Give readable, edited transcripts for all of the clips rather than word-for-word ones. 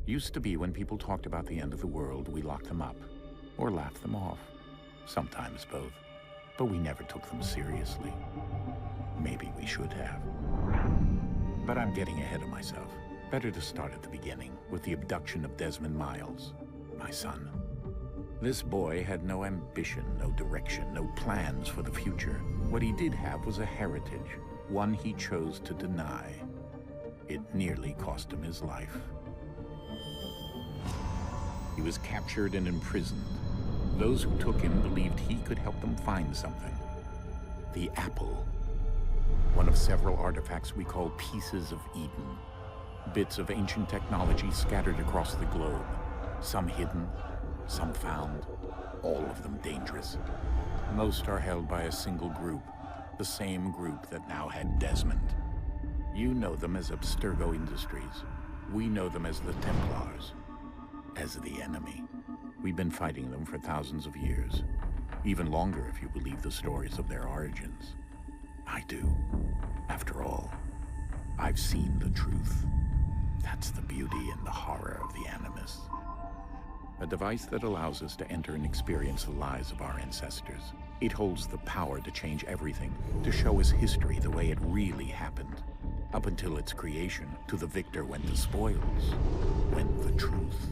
Used to be when people talked about the end of the world, we locked them up or laughed them off. Sometimes both. But we never took them seriously. Maybe we should have. But I'm getting ahead of myself. Better to start at the beginning, with the abduction of Desmond Miles, my son. This boy had no ambition, no direction, no plans for the future. What he did have was a heritage, one he chose to deny. It nearly cost him his life. He was captured and imprisoned. Those who took him believed he could help them find something. The apple. One of several artifacts we call pieces of Eden. Bits of ancient technology scattered across the globe. Some hidden, some found, all of them dangerous. Most are held by a single group, the same group that now had Desmond. You know them as Abstergo Industries. We know them as the Templars, as the enemy. We've been fighting them for thousands of years, even longer if you believe the stories of their origins. I do. After all, I've seen the truth. That's the beauty and the horror of the Animus. A device that allows us to enter and experience the lives of our ancestors. It holds the power to change everything, to show us history the way it really happened. Up until its creation, to the victor went the spoils, went the truth.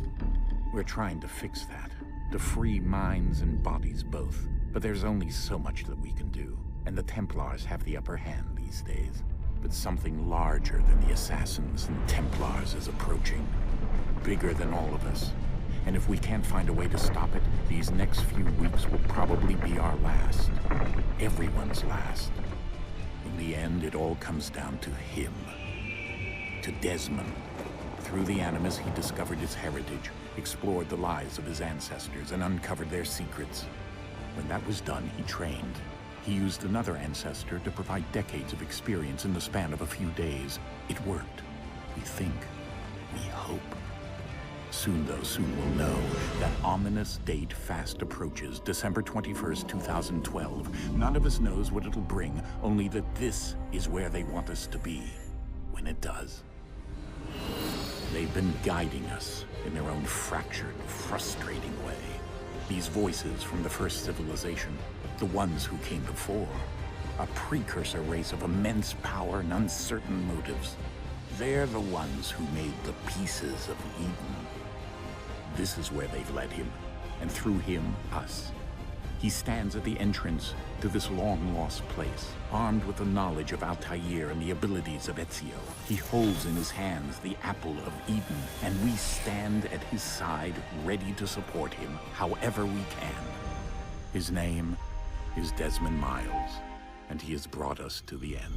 We're trying to fix that, to free minds and bodies both. But there's only so much that we can do, and the Templars have the upper hand these days. But something larger than the Assassins and Templars is approaching, bigger than all of us. And if we can't find a way to stop it, these next few weeks will probably be our last. Everyone's last. In the end, it all comes down to him. To Desmond. Through the Animus, he discovered his heritage, explored the lives of his ancestors, and uncovered their secrets. When that was done, he trained. He used another ancestor to provide decades of experience in the span of a few days. It worked. We think. We hope. Soon, though, soon we'll know. That ominous date fast approaches, December 21st, 2012. None of us knows what it'll bring, only that this is where they want us to be, when it does. They've been guiding us in their own fractured, frustrating way. These voices from the first civilization, the ones who came before, a precursor race of immense power and uncertain motives. They're the ones who made the pieces of Eden. This is where they've led him, and through him, us. He stands at the entrance to this long-lost place, armed with the knowledge of Altair and the abilities of Ezio. He holds in his hands the apple of Eden, and we stand at his side, ready to support him however we can. His name is Desmond Miles, and he has brought us to the end.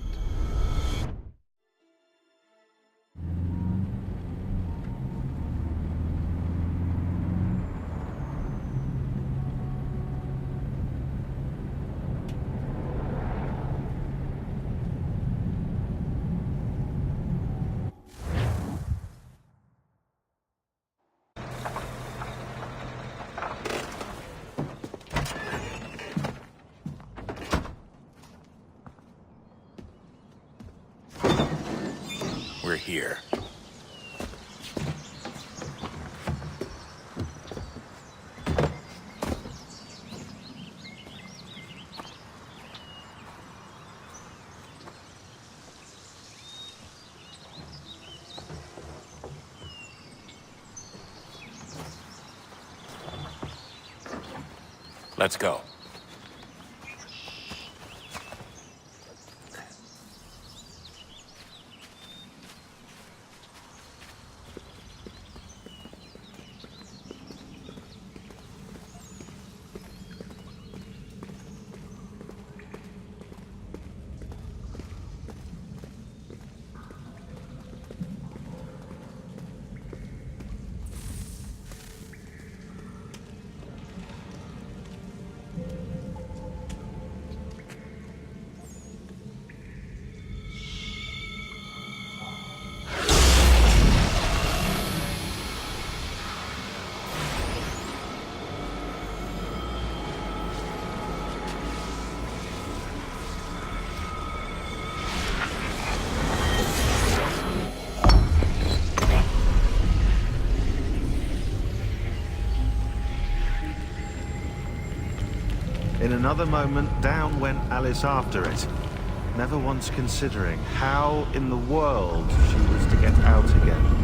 We're here. Let's go. another moment, down went Alice after it, never once considering how in the world she was to get out again.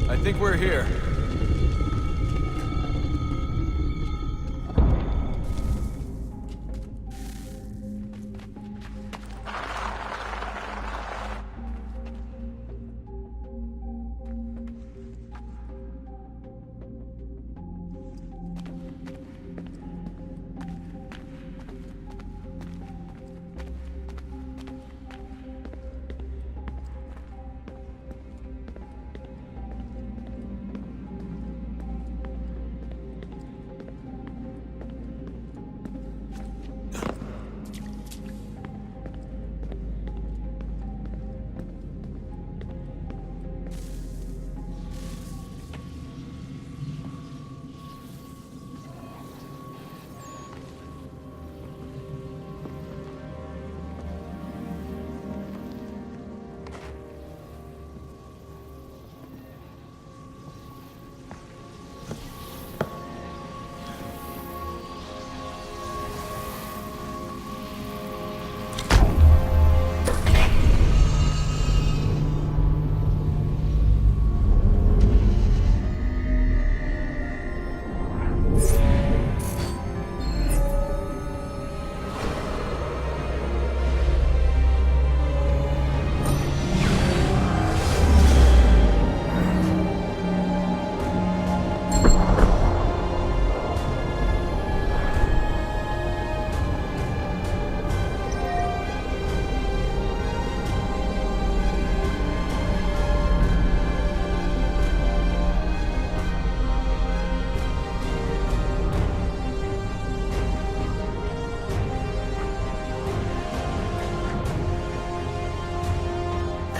I think we're here.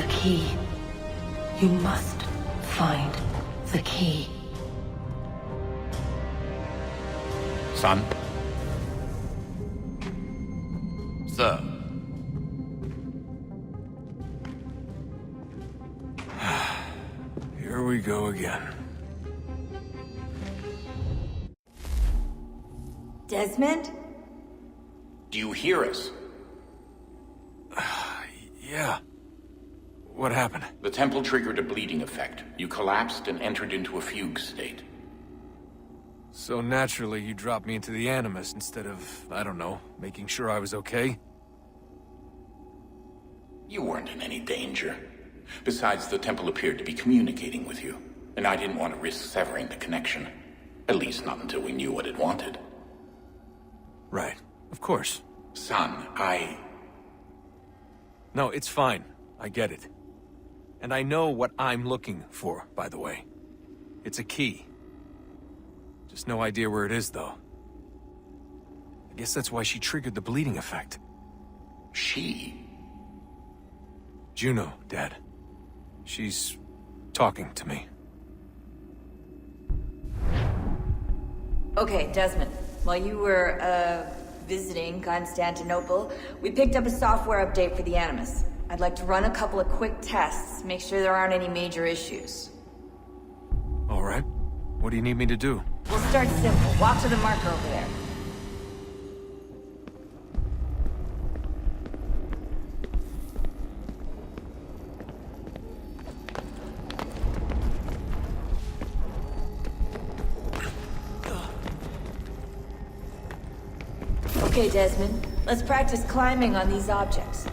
Key. You must find the key. Son? Sir. Here we go again. Desmond? Do you hear us? Yeah. What happened? The temple triggered a bleeding effect. You collapsed and entered into a fugue state. So naturally, you dropped me into the Animus instead of, I don't know, making sure I was okay? You weren't in any danger. Besides, the temple appeared to be communicating with you, and I didn't want to risk severing the connection. At least not until we knew what it wanted. Right. Of course. Son, No, it's fine. I get it. And I know what I'm looking for, by the way. It's a key. Just no idea where it is, though. I guess that's why she triggered the bleeding effect. She? Juno, Dad. She's talking to me. Okay, Desmond. While you were, visiting Constantinople, we picked up a software update for the Animus. I'd like to run a couple of quick tests, make sure there aren't any major issues. All right. What do you need me to do? We'll start simple. Walk to the marker over there. Okay, Desmond. Let's practice climbing on these objects.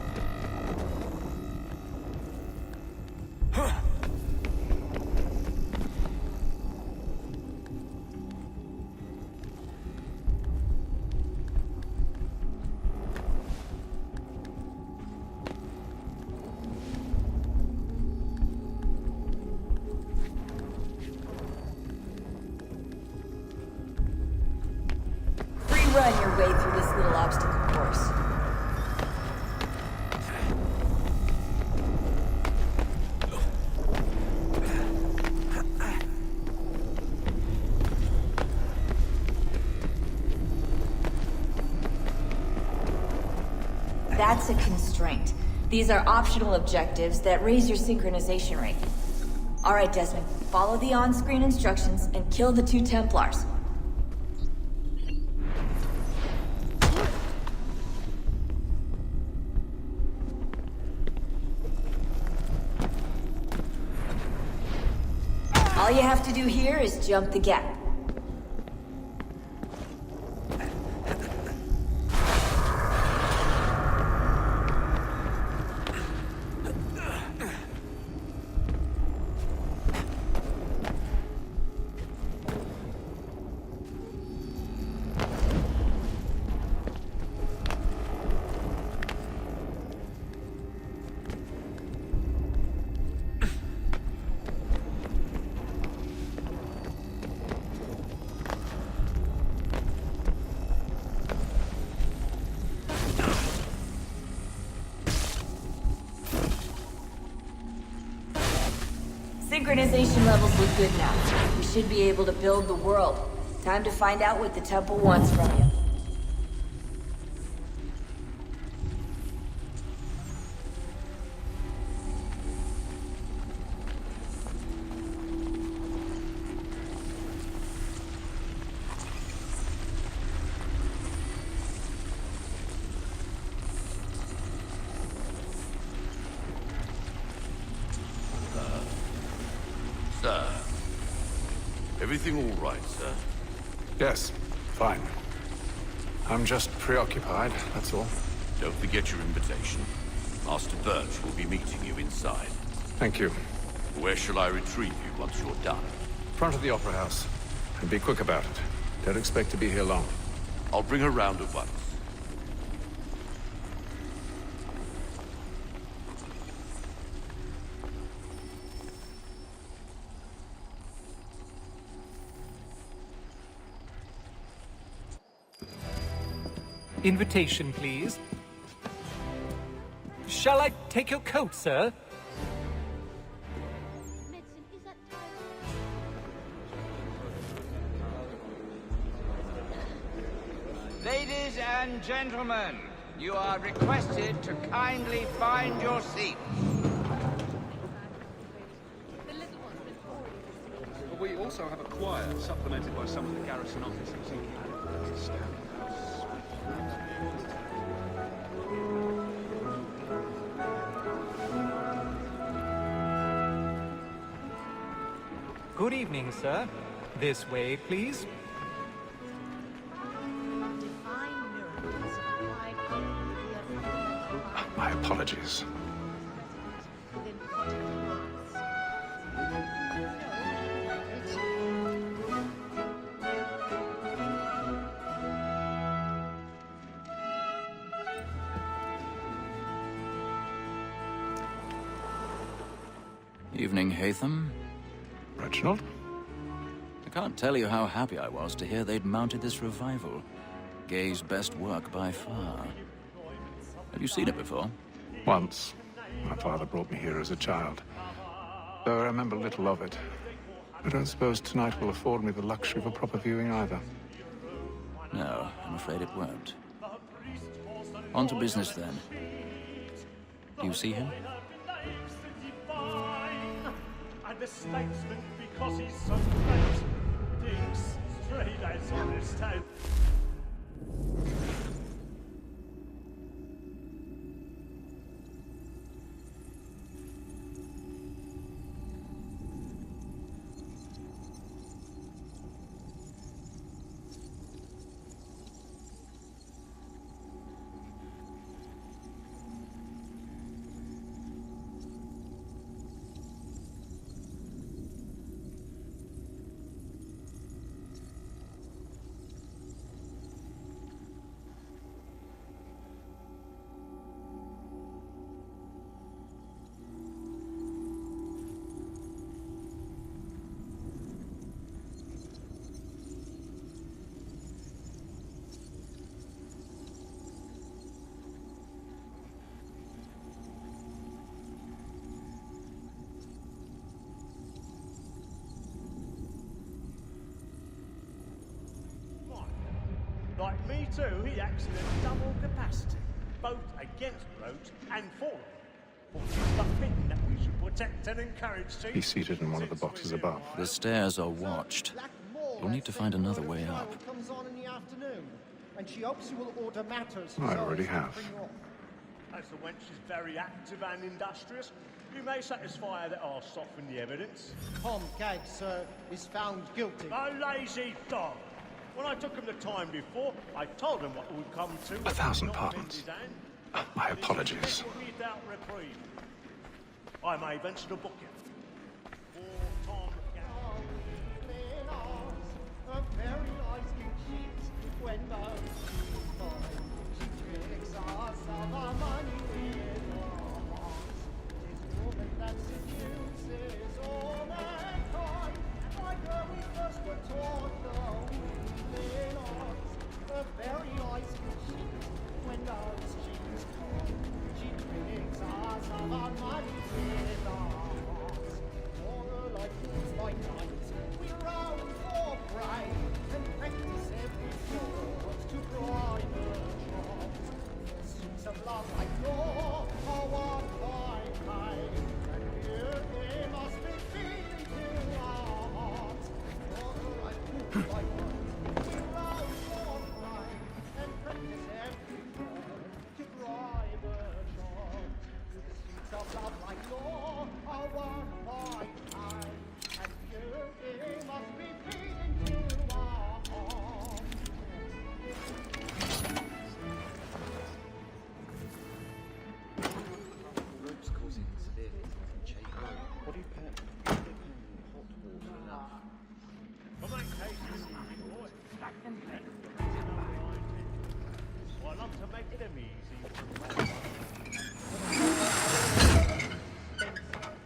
That's a constraint. These are optional objectives that raise your synchronization rate. Alright, Desmond. Follow the on-screen instructions and kill the 2 Templars. All you have to do here is jump the gap. Synchronization levels look good now. We should be able to build the world. Time to find out what the temple wants from you. Sir. Everything all right, sir? Yes, fine. I'm just preoccupied, that's all. Don't forget your invitation. Master Birch will be meeting you inside. Thank you. Where shall I retrieve you once you're done? Front of the Opera House. And be quick about it. Don't expect to be here long. I'll bring her round at once. Invitation, please. Shall I take your coat, sir? Ladies and gentlemen, you are requested to kindly find your seats. We also have a choir, supplemented by some of the garrison officers. Good evening, sir. This way, please. My apologies. Evening, Haytham. Reginald? I can't tell you how happy I was to hear they'd mounted this revival. Gay's best work by far. Have you seen it before? Once. My father brought me here as a child. Though I remember little of it. I don't suppose tonight will afford me the luxury of a proper viewing either. No, I'm afraid it won't. On to business, then. Do you see him? And the statesman, because he's so great, thinks straight as on his tail. Like me too, he acts in a double capacity. both against roads and for them. For it is the thing that we should protect and encourage. He's seated in one of the boxes above. The stairs are watched. You'll need to find another way up. Comes on in the afternoon, and she hopes you will order matters. I already have. As the wench is very active and industrious, you may satisfy her that I'll soften the evidence. Tom Gagg, sir, is found guilty. A lazy dog! When I took him the time before, I told him what would come to. 1,000 pardons. My apologies. Without reprieve. I may venture to book him. For Tom A very nice cheat when she tricks us of our money with loss. This woman that seduces all mankind, like her we first were taught the women arts. A very nice cheat when she's caught. She tricks us of our money with loss. For her like fools by night, we round for pride and practice every forward to bribe her jobs. Suits of love like law are one by kind, and here they must be feeding to our hearts. For her like fools by night, we round for pride and practice every forward to bribe her jobs. Suits of love like law are one by kind.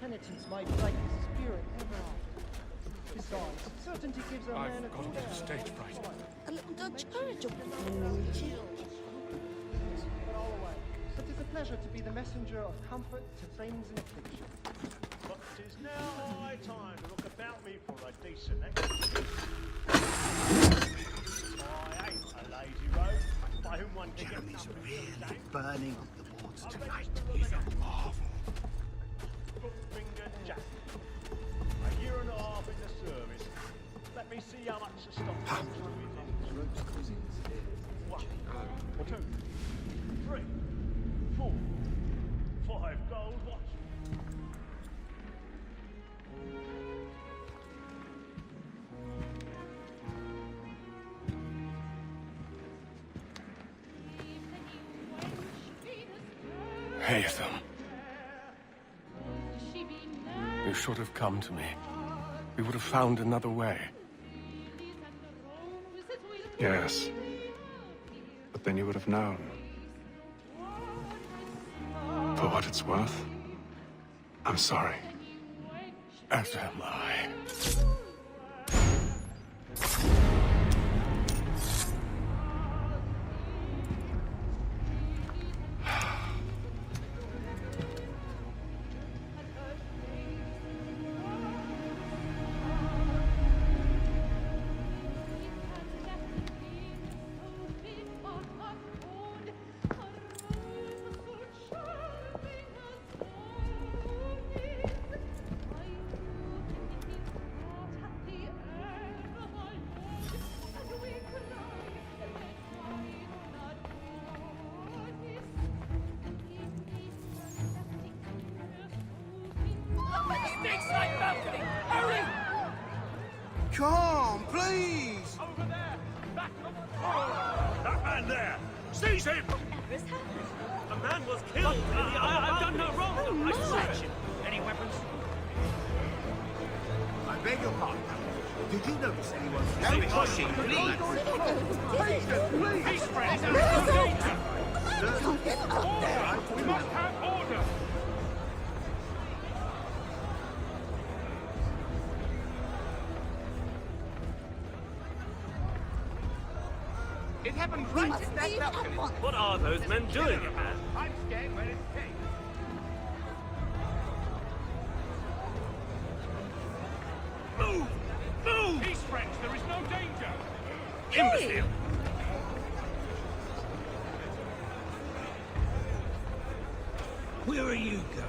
Penitence might break his spirit ever after. Besides, certainty gives a man a got a bit of stage fright. A little Dutch courage up But all away. But 'tis a pleasure to be the messenger of comfort to friends in affliction. But 'tis now high time to look about me for a decent exit. I ain't a lazy rogue, by whom one can get something really burning up the water tonight is a marvel. Finger Jack. A year and a half in the service. Let me see how much the stock comes with it. 1, 2, 3, 4, 5 gold watch. Haytham. You should have come to me. We would have found another way. Yes. But then you would have known. For what it's worth, I'm sorry. As am I. Come, please! Over there! Back on the floor! That man there! Seize him! A man was killed! I've done no wrong! Oh, I search him! Any weapons? I beg your pardon. Did you notice anyone? No pushing, please! Please! Peace, friends! There's no danger! Order! We must have order! It happened right in that balcony. What are those men doing, man? I'm scared when it's came. Move! Move! Peace, friends, there is no danger. Imbecile! Where are you going?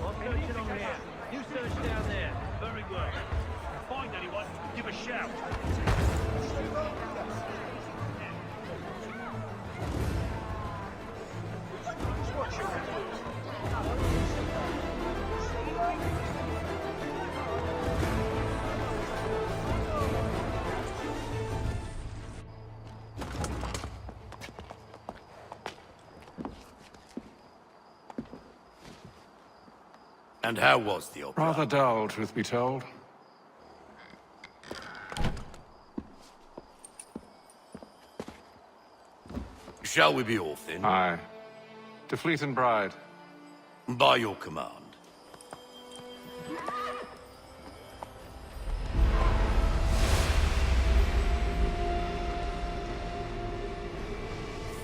I'm searching on here. You search down there. Very well. If you find anyone, give a shout. And how was the opera? Rather dull, truth be told. Shall we be off then? Aye. To Fleet and Bride. By your command.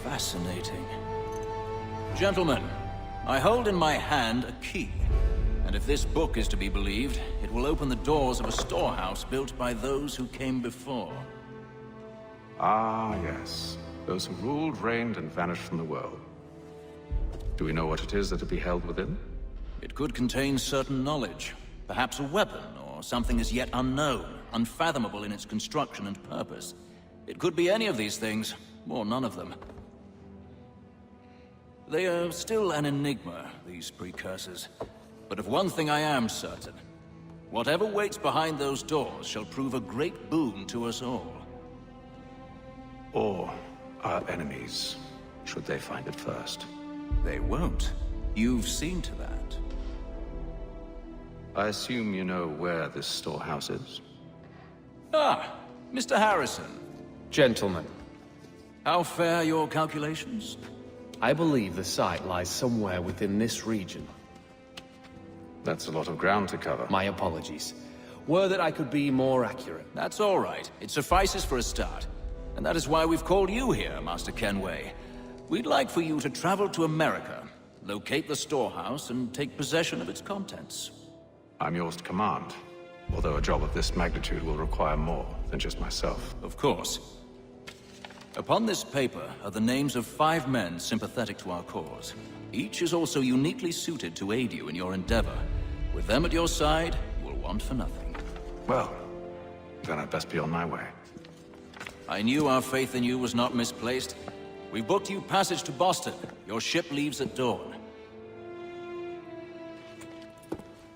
Fascinating. Gentlemen, I hold in my hand a key. And if this book is to be believed, it will open the doors of a storehouse built by those who came before. Ah, yes. Those who ruled, reigned, and vanished from the world. Do we know what it is that will be held within? It could contain certain knowledge. Perhaps a weapon, or something as yet unknown, unfathomable in its construction and purpose. It could be any of these things, or none of them. They are still an enigma, these precursors. But of one thing I am certain. Whatever waits behind those doors shall prove a great boon to us all. Or our enemies, should they find it first. They won't. You've seen to that. I assume you know where this storehouse is? Ah, Mr. Harrison. Gentlemen. How fare your calculations? I believe the site lies somewhere within this region. That's a lot of ground to cover. My apologies. Were that I could be more accurate. That's all right. It suffices for a start. And that is why we've called you here, Master Kenway. We'd like for you to travel to America, locate the storehouse, and take possession of its contents. I'm yours to command. Although a job of this magnitude will require more than just myself. Of course. Upon this paper are the names of 5 men sympathetic to our cause. Each is also uniquely suited to aid you in your endeavor. With them at your side, you will want for nothing. Well, then I'd best be on my way. I knew our faith in you was not misplaced. We booked you passage to Boston. Your ship leaves at dawn.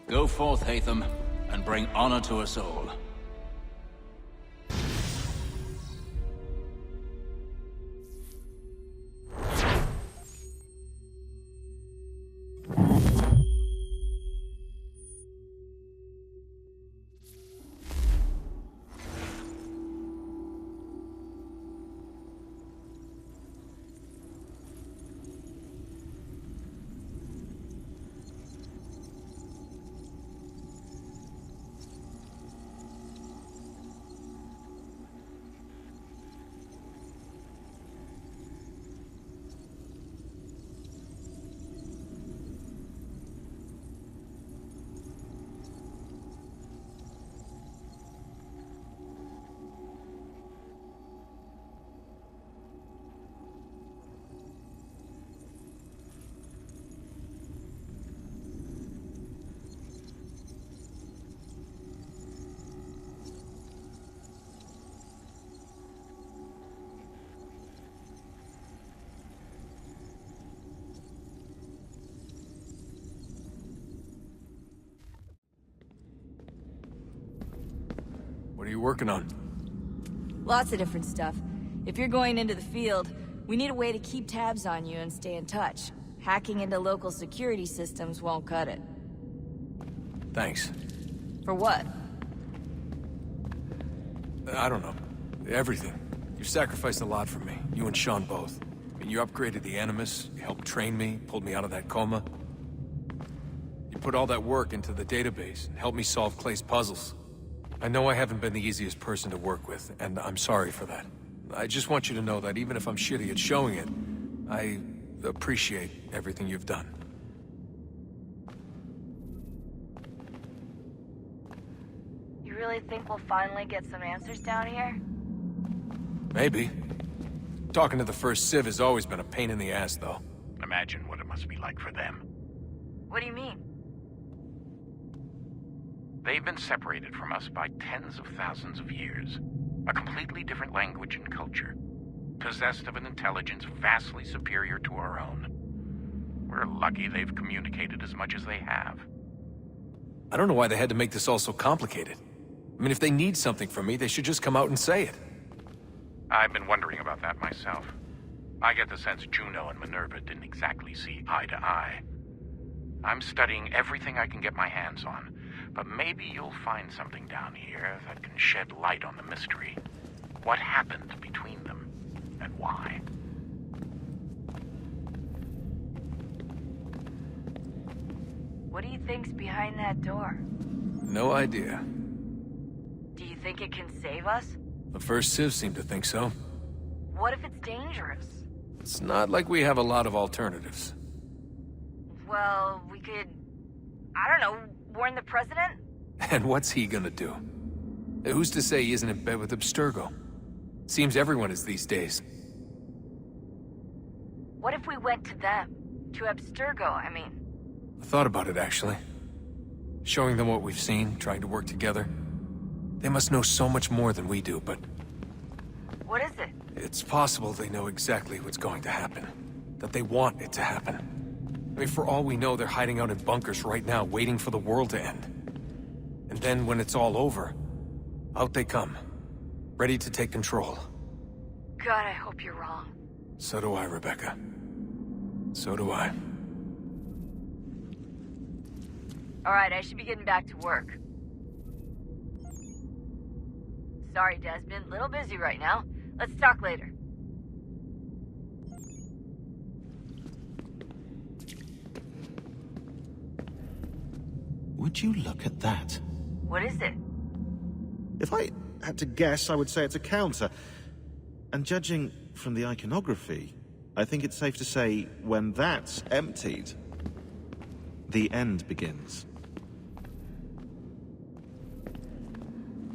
Go forth, Haytham, and bring honor to us all. What are you working on? Lots of different stuff. If you're going into the field, we need a way to keep tabs on you and stay in touch. Hacking into local security systems won't cut it. Thanks. For what? I don't know. Everything. You've sacrificed a lot for me. You and Sean both. I mean, you upgraded the Animus, you helped train me, pulled me out of that coma. You put all that work into the database and helped me solve Clay's puzzles. I know I haven't been the easiest person to work with, and I'm sorry for that. I just want you to know that even if I'm shitty at showing it, I appreciate everything you've done. really think we'll finally get some answers down here? Maybe. Talking to the first Civ has always been a pain in the ass, though. Imagine what it must be like for them. What do you mean? They've been separated from us by tens of thousands of years. A completely different language and culture. Possessed of an intelligence vastly superior to our own. We're lucky they've communicated as much as they have. I don't know why they had to make this all so complicated. I mean, if they need something from me, they should just come out and say it. I've been wondering about that myself. I get the sense Juno and Minerva didn't exactly see eye to eye. I'm studying everything I can get my hands on, but maybe you'll find something down here that can shed light on the mystery. What happened between them, and why? What do you think's behind that door? No idea. Do you think it can save us? The first Civ seemed to think so. What if it's dangerous? It's not like we have a lot of alternatives. Well, we could... I don't know, warn the president? And what's he gonna do? Who's to say he isn't in bed with Abstergo? Seems everyone is these days. What if we went to them? To Abstergo, I mean. I thought about it, actually. Showing them what we've seen, trying to work together. They must know so much more than we do, but... What is it? It's possible they know exactly what's going to happen. That they want it to happen. I mean, for all we know, they're hiding out in bunkers right now, waiting for the world to end. And then, when it's all over, out they come. Ready to take control. God, I hope you're wrong. So do I, Rebecca. So do I. Alright, I should be getting back to work. Sorry, Desmond. Little busy right now. Let's talk later. Would you look at that? What is it? If I had to guess, I would say it's a counter. And judging from the iconography, I think it's safe to say when that's emptied, the end begins.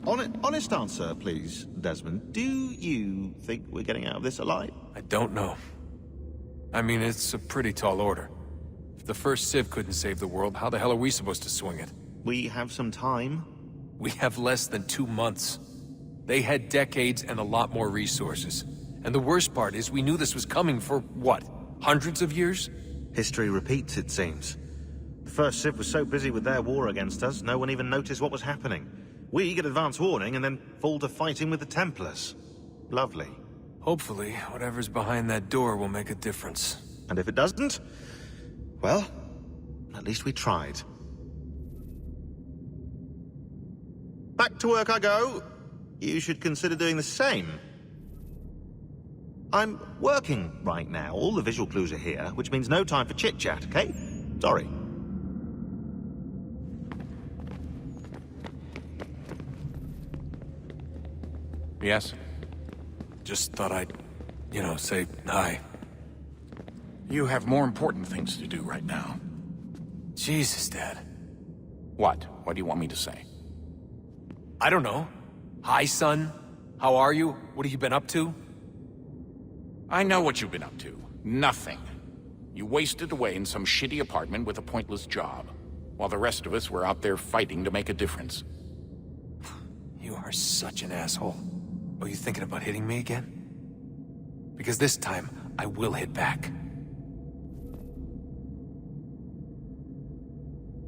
Honest answer, please, Desmond. Do you think we're getting out of this alive? I don't know. I mean, it's a pretty tall order. If the first Civ couldn't save the world, how the hell are we supposed to swing it? We have some time. We have less than 2 months. They had decades and a lot more resources. And the worst part is we knew this was coming for, what, hundreds of years? History repeats, it seems. The first Civ was so busy with their war against us, no one even noticed what was happening. We get advance warning and then fall to fighting with the Templars. Lovely. Hopefully, whatever's behind that door will make a difference. And if it doesn't, well, at least we tried. Back to work I go. You should consider doing the same. I'm working right now. All the visual clues are here, which means no time for chit-chat, okay? Sorry. Yes? Just thought I'd, say hi. You have more important things to do right now. Jesus, Dad. What? What do you want me to say? I don't know. Hi, son. How are you? What have you been up to? I know what you've been up to. Nothing. You wasted away in some shitty apartment with a pointless job, while the rest of us were out there fighting to make a difference. You are such an asshole. Are you thinking about hitting me again? Because this time, I will hit back.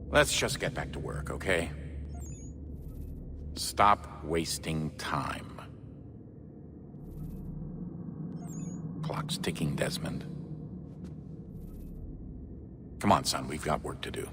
Let's just get back to work, okay? Stop wasting time. Clock's ticking, Desmond. Come on, son, we've got work to do.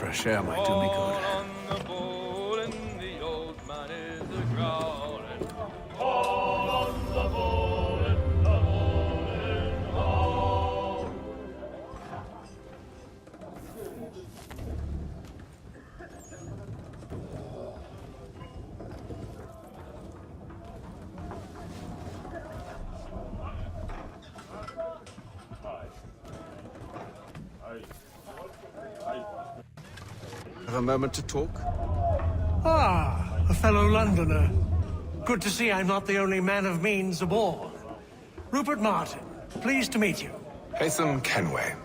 fresh air might do me good. Have a moment to talk? Ah, a fellow Londoner. Good to see I'm not the only man of means aboard. Rupert Martin, pleased to meet you. Haytham Kenway.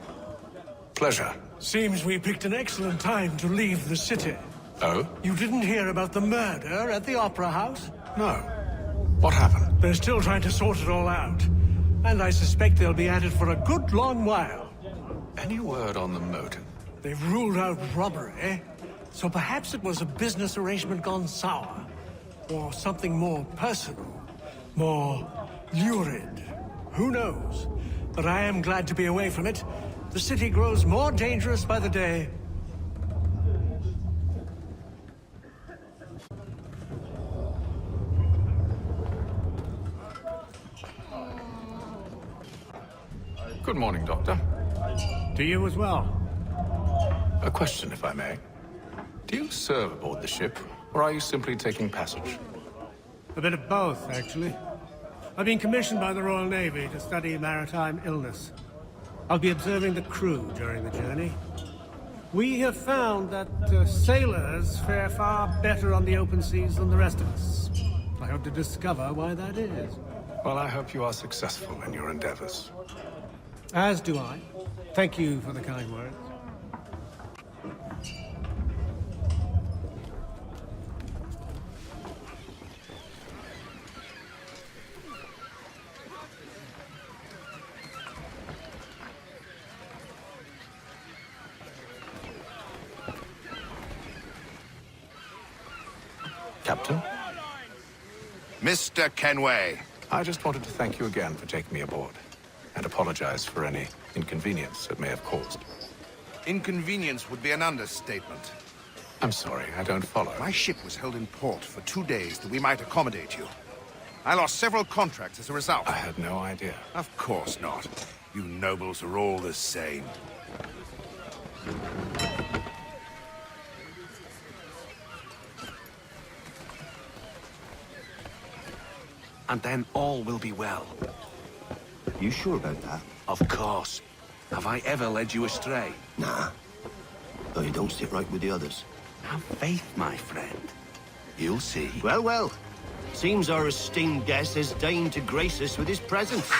Pleasure. Seems we picked an excellent time to leave the city. Oh? You didn't hear about the murder at the Opera House? No. What happened? They're still trying to sort it all out. And I suspect they'll be at it for a good long while. Any word on the motive? They've ruled out robbery, so perhaps it was a business arrangement gone sour. Or something more personal, more lurid. Who knows? But I am glad to be away from it. The city grows more dangerous by the day. Good morning, Doctor. To you as well. A question, if I may. Do you serve aboard the ship, or are you simply taking passage? A bit of both, actually. I've been commissioned by the Royal Navy to study maritime illness. I'll be observing the crew during the journey. We have found that sailors fare far better on the open seas than the rest of us. I hope to discover why that is. Well, I hope you are successful in your endeavors. As do I. Thank you for the kind words. Captain? Mr. Kenway. I just wanted to thank you again for taking me aboard, and apologize for any inconvenience it may have caused. Inconvenience would be an understatement. I'm sorry, I don't follow. My ship was held in port for 2 days that we might accommodate you. I lost several contracts as a result. I had no idea. Of course not. You nobles are all the same. And then all will be well. You sure about that? Of course. Have I ever led you astray? Nah. Though you don't sit right with the others. Have faith, my friend. You'll see. Well, well. Seems our esteemed guest has deigned to grace us with his presence.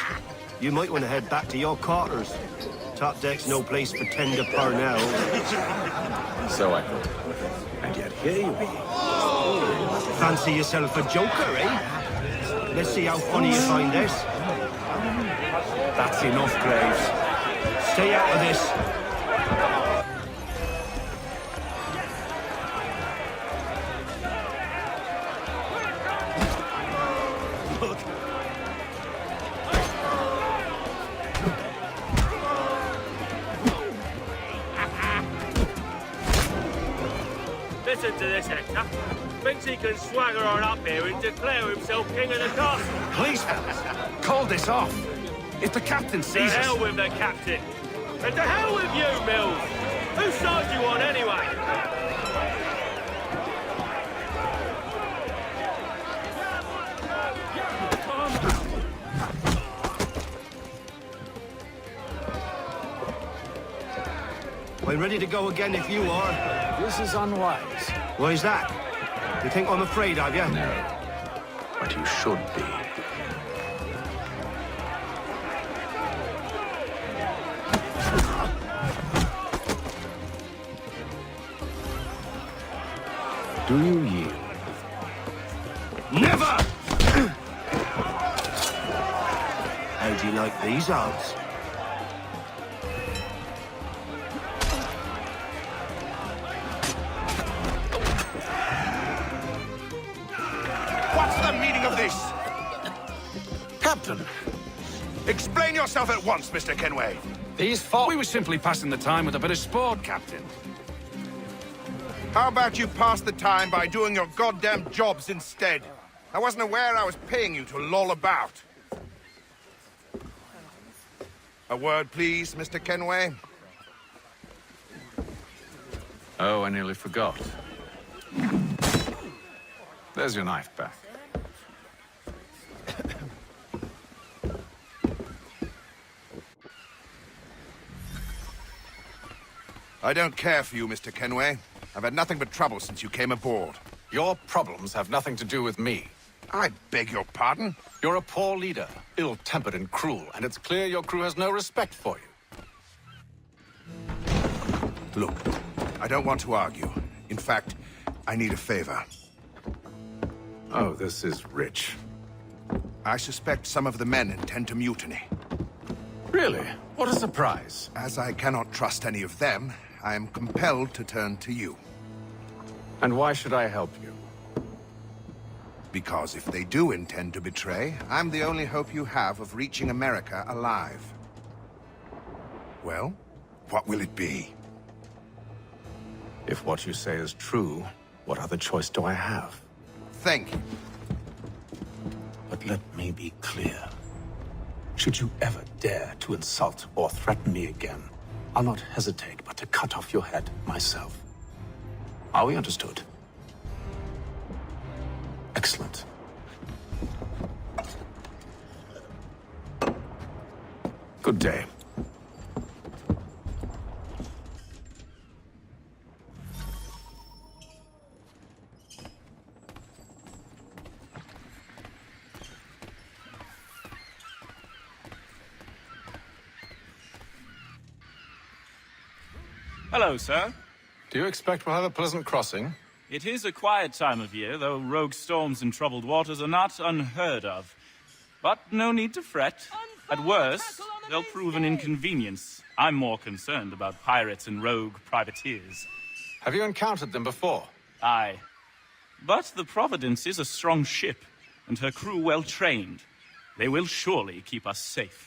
You might want to head back to your quarters. Top deck's no place for tender parnell. So I thought. And yet here you are. Fancy yourself a joker, eh? Let's see how funny you find this. That's enough, Graves. Stay out of this. Listen to this, Hector. Thinks he can swagger on up here and declare himself king of the castle. Please, fellas, call this off. If the captain sees us... To hell with the captain. And to hell with you, Mills. Whose side you on, anyway? I'm ready to go again if you are. This is unwise. Why is that? You think I'm afraid, have you? No. But you should be. Do you yield? Never! How do you like these odds? What's the meaning of this? Captain! Explain yourself at once, Mr. Kenway. These thought we were simply passing the time with a bit of sport, Captain. How about you pass the time by doing your goddamn jobs instead? I wasn't aware I was paying you to loll about. A word, please, Mr. Kenway. Oh, I nearly forgot. There's your knife back. I don't care for you, Mr. Kenway. I've had nothing but trouble since you came aboard. Your problems have nothing to do with me. I beg your pardon? You're a poor leader, ill-tempered and cruel, and it's clear your crew has no respect for you. Look, I don't want to argue. In fact, I need a favor. Oh, this is rich. I suspect some of the men intend to mutiny. Really? What a surprise. As I cannot trust any of them, I am compelled to turn to you. And why should I help you? Because if they do intend to betray, I'm the only hope you have of reaching America alive. Well, what will it be? If what you say is true, what other choice do I have? Thank you. But let me be clear. Should you ever dare to insult or threaten me again, I'll not hesitate but to cut off your head myself. Are we understood? Excellent. Good day. Hello, sir. Do you expect we'll have a pleasant crossing? It is a quiet time of year, though rogue storms and troubled waters are not unheard of. But no need to fret. At worst, they'll prove an inconvenience. I'm more concerned about pirates and rogue privateers. Have you encountered them before? Aye. But the Providence is a strong ship, and her crew well trained. They will surely keep us safe.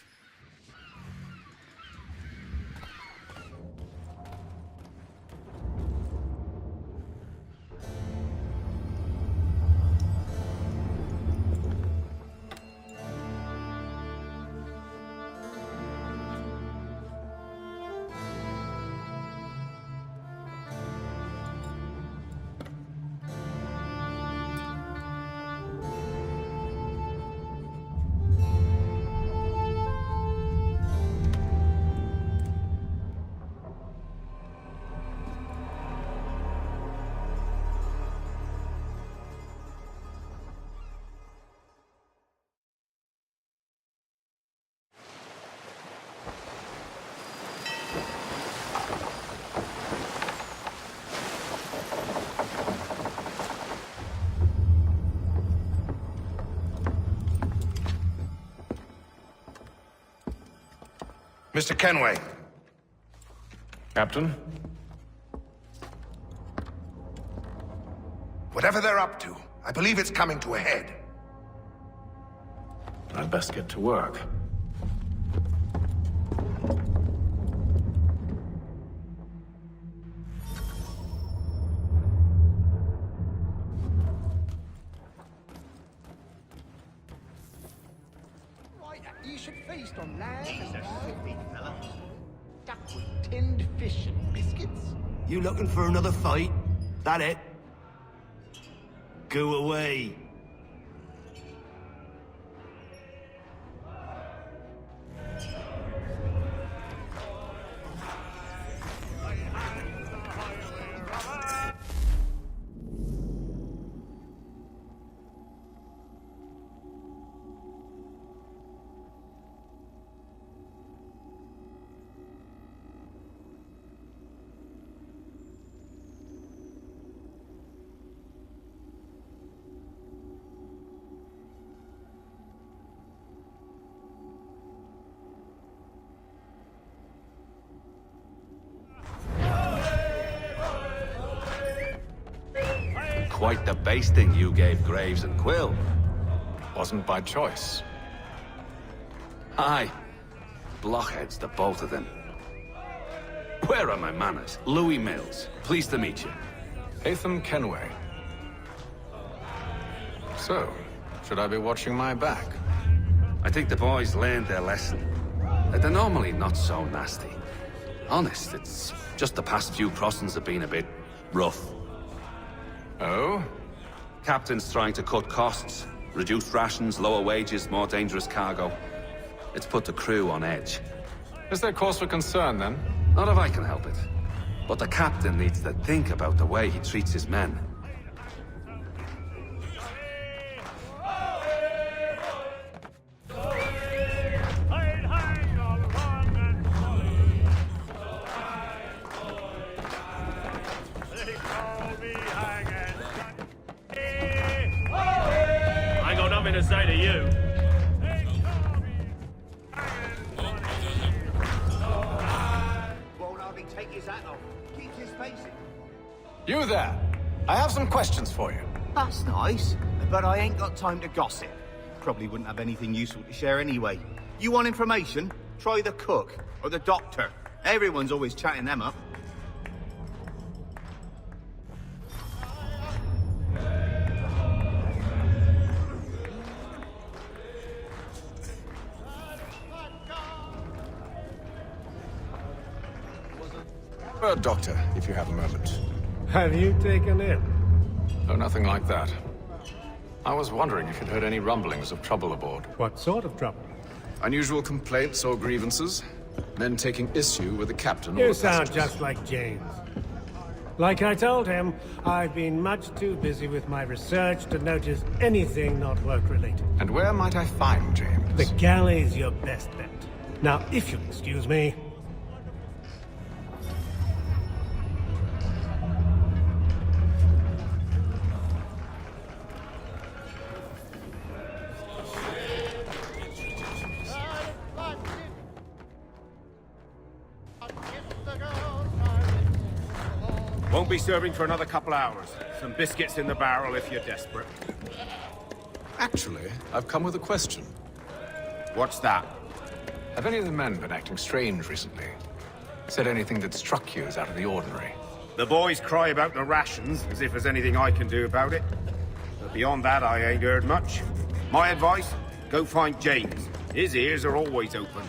Mr. Kenway. Captain? Whatever they're up to, I believe it's coming to a head. I'd best get to work. You should feast on lamb and big fella. Duck with tinned fish and biscuits. You looking for another fight? That it? Go away. Quite the basting you gave Graves and Quill. Wasn't by choice. Aye. Blockheads, the both of them. Where are my manners? Louis Mills. Pleased to meet you. Haytham Kenway. So, should I be watching my back? I think the boys learned their lesson. They're normally not so nasty. Honest, it's just the past few crossings have been a bit rough. Oh? Captain's trying to cut costs. Reduced rations, lower wages, more dangerous cargo. It's put the crew on edge. Is there cause for concern, then? Not if I can help it. But the captain needs to think about the way he treats his men. I got nothing to say to you. Won't hardly take his hat off. Keeps his face in. You there! I have some questions for you. That's nice, but I ain't got time to gossip. Probably wouldn't have anything useful to share anyway. You want information? Try the cook or the doctor. Everyone's always chatting them up. Bird doctor, if you have a moment. Have you taken him? Oh, nothing like that. I was wondering if you'd heard any rumblings of trouble aboard. What sort of trouble? Unusual complaints or grievances? Men taking issue with the captain or You the sound passengers? just like James. Like I told him, I've been much too busy with my research to notice anything not work-related. And where might I find James? The galley's your best bet. Now, if you'll excuse me... Won't be serving for another couple hours. Some biscuits in the barrel if you're desperate. Actually, I've come with a question. What's that? Have any of the men been acting strange recently? Said anything that struck you as out of the ordinary? The boys cry about the rations, as if there's anything I can do about it. But beyond that, I ain't heard much. My advice, go find James. His ears are always open.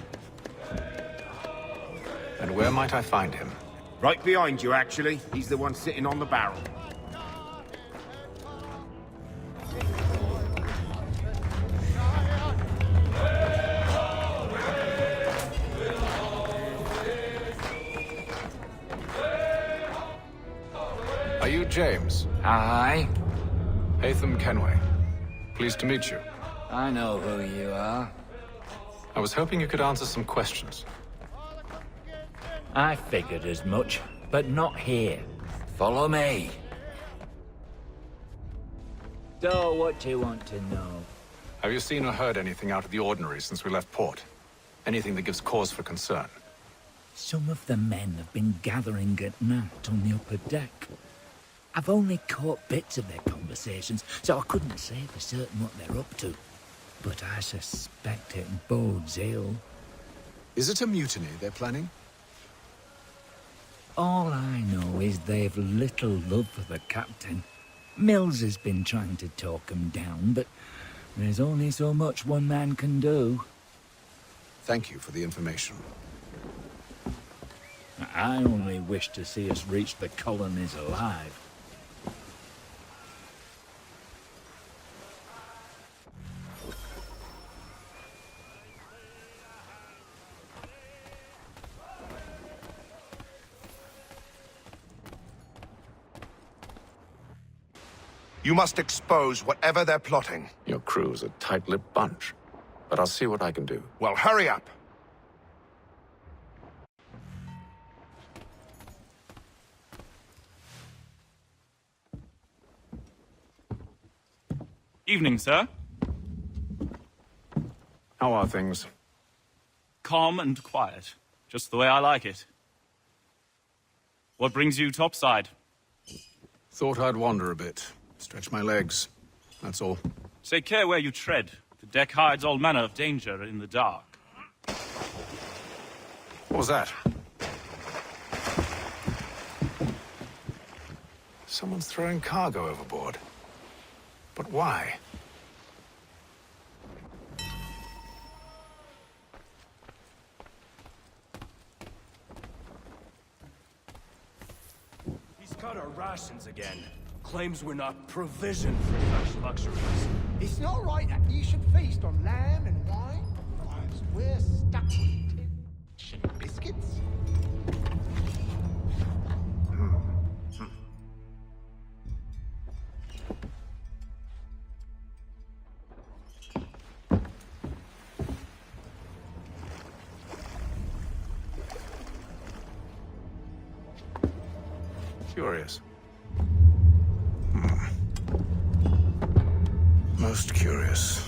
And where might I find him? Right behind you, actually. He's the one sitting on the barrel. Are you James? Aye. Haytham Kenway. Pleased to meet you. I know who you are. I was hoping you could answer some questions. I figured as much, but not here. Follow me. So, what do you want to know? Have you seen or heard anything out of the ordinary since we left port? Anything that gives cause for concern? Some of the men have been gathering at night on the upper deck. I've only caught bits of their conversations, so I couldn't say for certain what they're up to. But I suspect it bodes ill. Is it a mutiny they're planning? All I know is they've little love for the captain. Mills has been trying to talk him down, but there's only so much one man can do. Thank you for the information. I only wish to see us reach the colonies alive. You must expose whatever they're plotting. Your crew's a tight-lipped bunch, but I'll see what I can do. Well, hurry up. Evening, sir. How are things? Calm and quiet. Just the way I like it. What brings you topside? Thought I'd wander a bit. Stretch my legs. That's all. Take care where you tread. The deck hides all manner of danger in the dark. What was that? someone's throwing cargo overboard. But why? He's cut our rations again. Claims we're not provisioned for such luxuries. It's not right that you should feast on lamb and wine, whilst we're stuck with tin and biscuits. Curious. Most curious.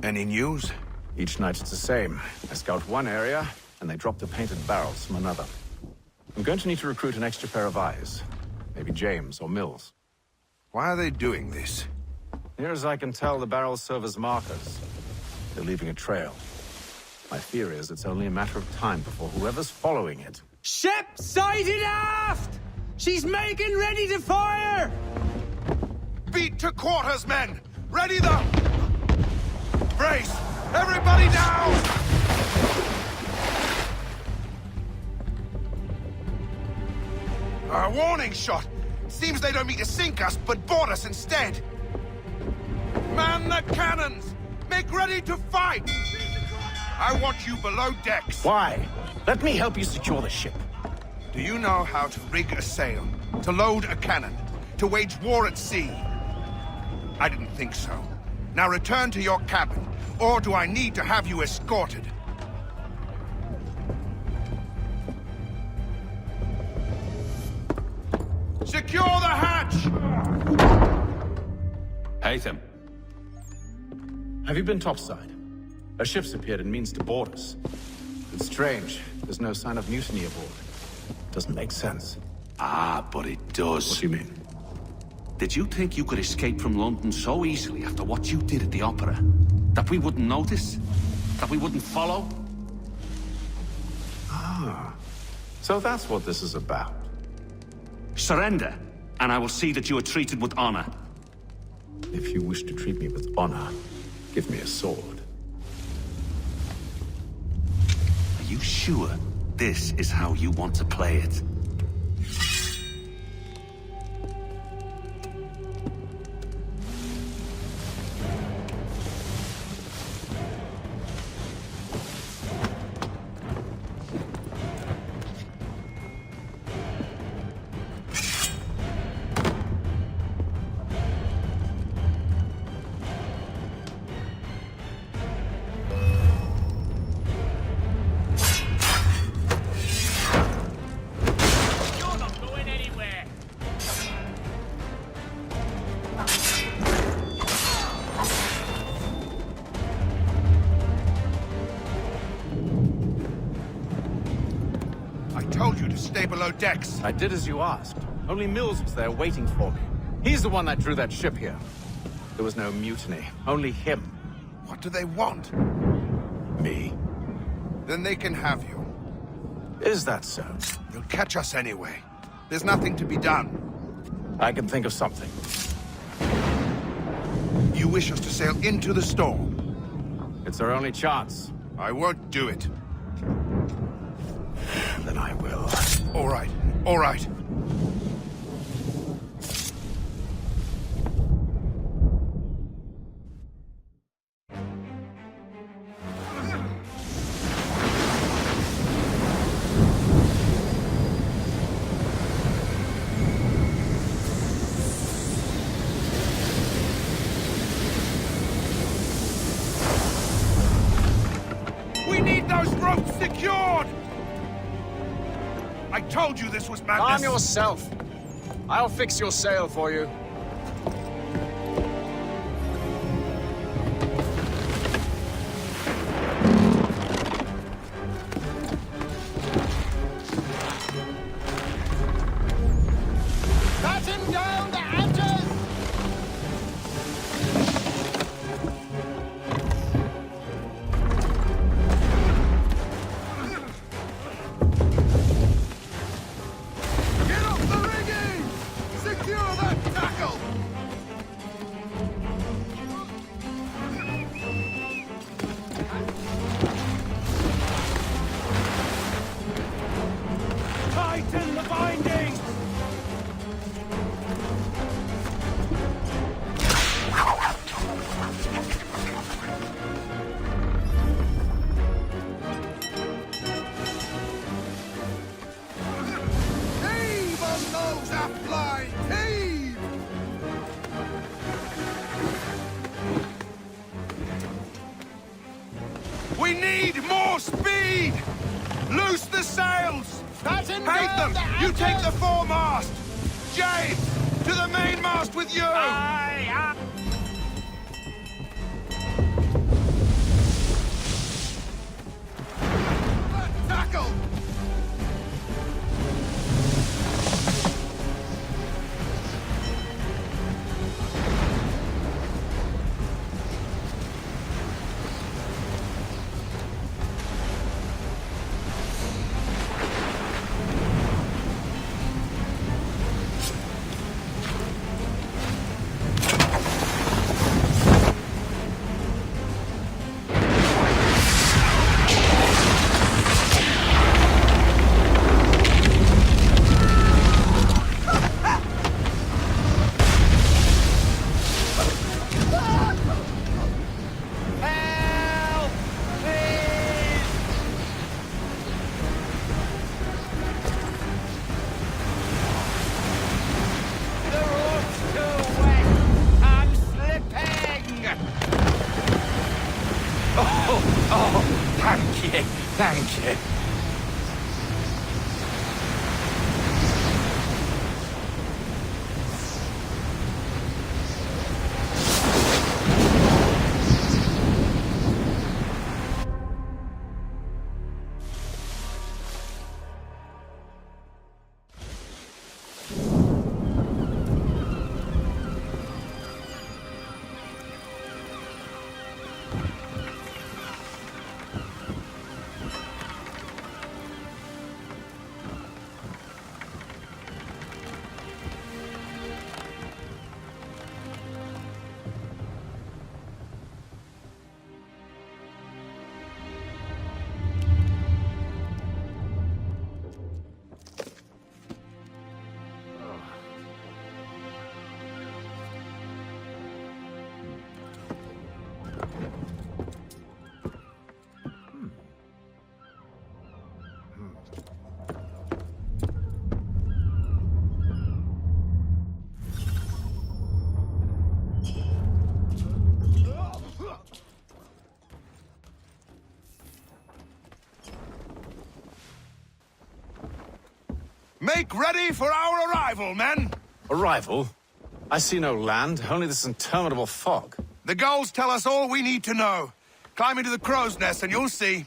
Any news? Each night it's the same. I scout one area, and they drop the painted barrels from another. I'm going to need to recruit an extra pair of eyes. Maybe James or Mills. Why are they doing this? Near as I can tell, the barrels serve as markers. They're leaving a trail. My fear is it's only a matter of time before whoever's following it... Ship sighted aft! She's making ready to fire! Beat to quarters, men! Ready the... Brace! Everybody down! A warning shot! Seems they don't mean to sink us, but board us instead! Man the cannons! Make ready to fight! I want you below decks! Why? Let me help you secure the ship. Do you know how to rig a sail? To load a cannon? To wage war at sea? I didn't think so. Now return to your cabin, or do I need to have you escorted? Secure the hatch! Haytham. Have you been topside? A ship's appeared and means to board us. It's strange. There's no sign of mutiny aboard. Doesn't make sense. Ah, but it does. What do you mean? Did you think you could escape from London so easily after what you did at the opera? That we wouldn't notice? That we wouldn't follow? Ah. So that's what this is about. Surrender, and I will see that you are treated with honor. If you wish to treat me with honor, give me a sword. Are you sure this is how you want to play it? Decks. I did as you asked. Only Mills was there waiting for me. He's the one that drew that ship here. There was no mutiny, only him. What do they want? Me. Then they can have you. Is that so? They'll catch us anyway. There's nothing to be done. I can think of something. You wish us to sail into the storm? It's our only chance. I won't do it. Then I will. All right, all right. Rope secured! I told you this was madness! Calm yourself. I'll fix your sail for you. Batten down the hatches! Get off the rigging! Secure that tackle! Tighten the binding! Heave on those aft-line! Heave! We need more speed! Loose the sails! Batten down Haytham, the you take hatches! the foremast! James, to the mainmast with you! Tackle! Help! Please! The rope's too wet! I'm slipping! Oh, thank you, thank you. Make ready for our arrival, men! Arrival? I see no land, only this interminable fog. The gulls tell us all we need to know. Climb into the crow's nest and you'll see.